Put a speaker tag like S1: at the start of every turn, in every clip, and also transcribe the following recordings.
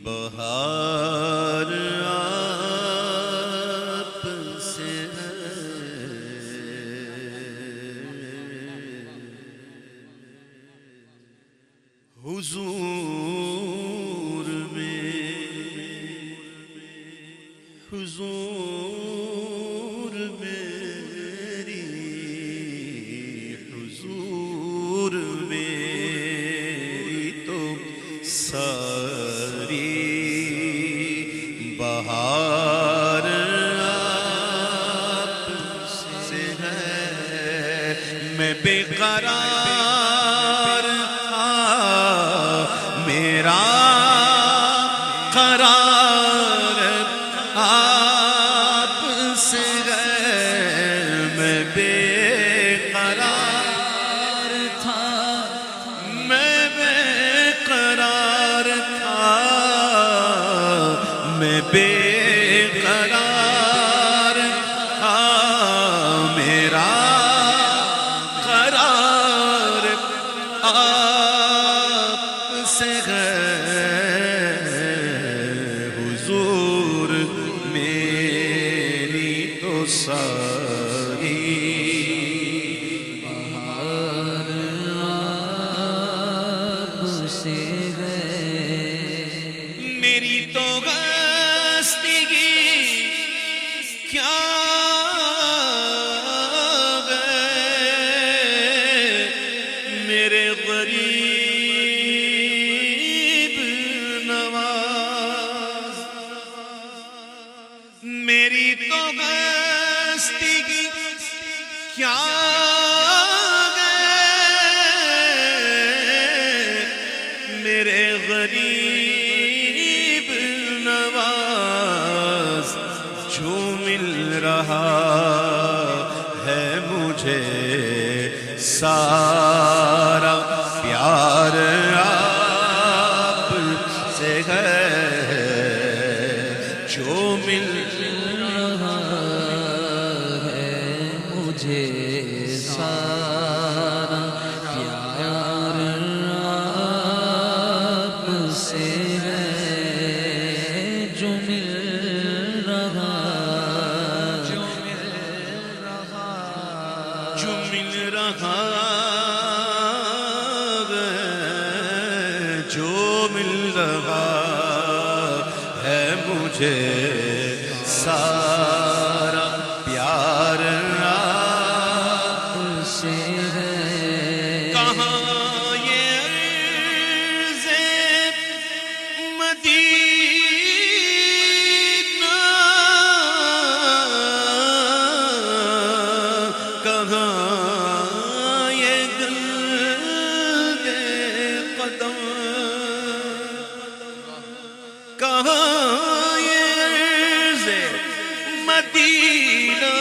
S1: بہار آپ سے ہے، حضور میں حضور میری حضور میری تو ساری بہار آپ سے ہے، میں بے قرار تھا میرا قرار آپ سے ہے، میں بے قرار تھا میں بے قرار تھا میں بے قرار تھا میرا قرار آپ سے ہے، حضور میری تو ساری
S2: بہار آپ سے ہے،
S1: میری تو گستگی کیا گئے میرے غریب نواز، میری تو گستگی کیا گئے میرے غریب نواز، جو مل رہا ہے مجھے سارا پیار آپ سے ہے، جو مل
S2: رہا ہے مجھے سارا پیار آپ سے ہے، جو مل رہا
S1: جو مل رہا جو مل رہا ہے مجھے سارا پیار آپ
S2: سے ہے،
S1: کہاں یہ عرض مدینہ، کہاں یہ گلد قدم، کہاں یہ عرض مدینہ،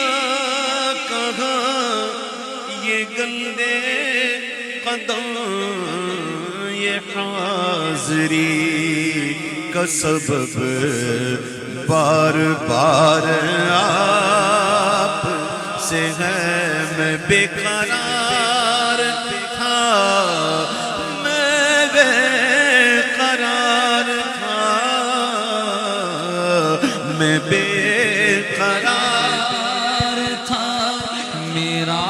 S1: کہاں یہ گندے قدم، یہ حاضری کا سبب بار بار آپ سے ہے، میں بے قرار تھا میں بے قرار تھا میں بے قرار
S2: تھا میرا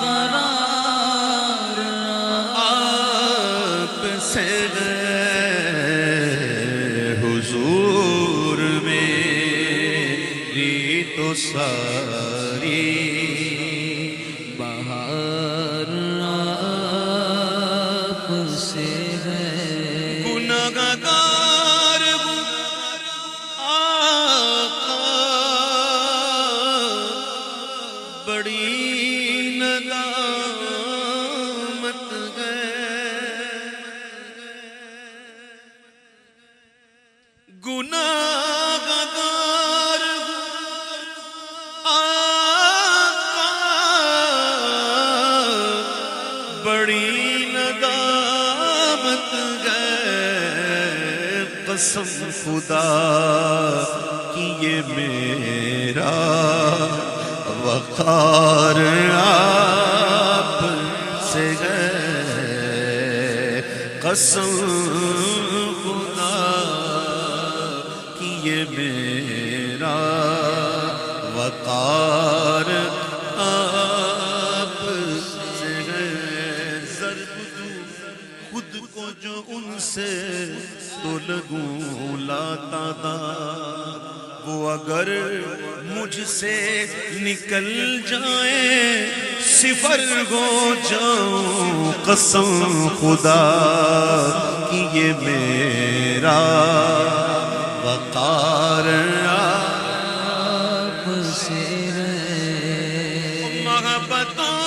S2: قرار
S1: آپ سے ہے، حضور میری تو ساری
S2: بہار آپ سے ہے،
S1: گناہگار ہوں آقا، بڑی ندامت ہے، گناہگار ہوں آقا، بڑی ندامت ہے، قسم خدا کی یہ میرا وقار آپ سے ہے، قسم خدا کی یہ میرا وقار آپ سے ہے، ضرب دوں خود کو جو ان سے تو لگوں لاتا دار، وہ اگر مجھ سے نکل جائے صفر ہو جاؤں، قسم خدا کی یہ میرا وقار
S2: آپ سے ہے۔
S1: محبتوں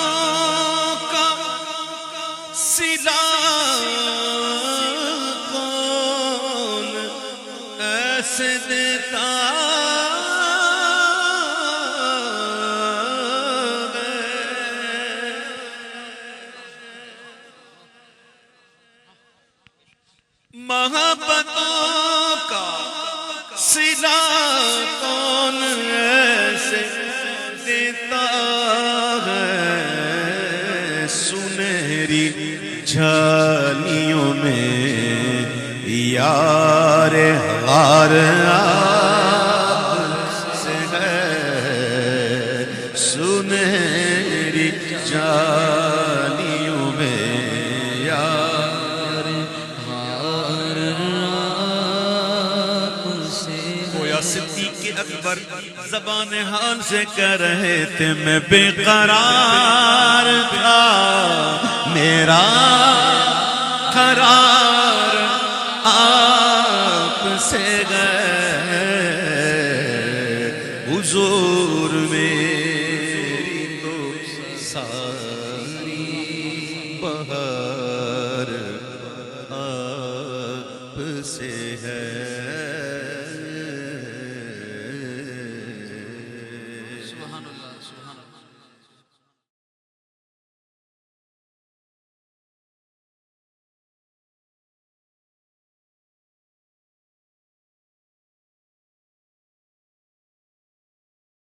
S1: کا صلہ کون ایسے دیتا محبتوں کا صلہ کون ایسے دیتا ہے، سنہری جھالیوں میں یار غار آپ سے ہے، سنہری جھالیوں میں یار گویا صدیق اکبر زبان حال سے کہہ رہے تھے، میں بے قرار تھا، میرا قرار آپ سے گئے۔